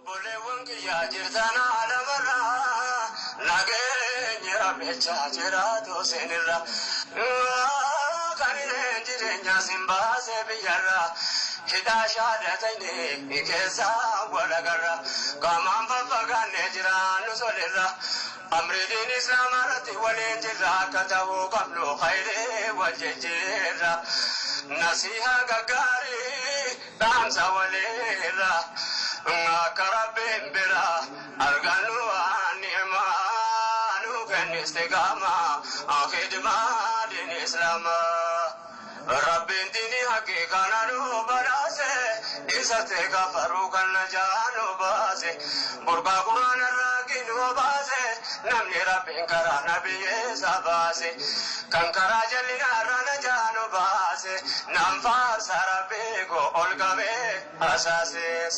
Obboleewwan kiyyaa jirtan alamarraa nageenya rabbichaa jiraatu seenirra kan inni jireenya sin baasee biyyarraa hidhaa shaadatanii keessaa walagarra qaamaan faffagaannee jiraannu solirra amriidiin islaamaa irratti waliin jirra akka ta'uu qabnu khayrii wal jejjeerra nasihaa gaggaarii dhaamsa walirra Karabin bira arganu animanu kan istiqama akhidma din Islam Rabbin dini hakikana nu barase isate kafaru kan janu base burqa Quran raqin base namni Rabbin kara nabi sabase kan kara jalina rana janu base nam far sarabe go olgabe asases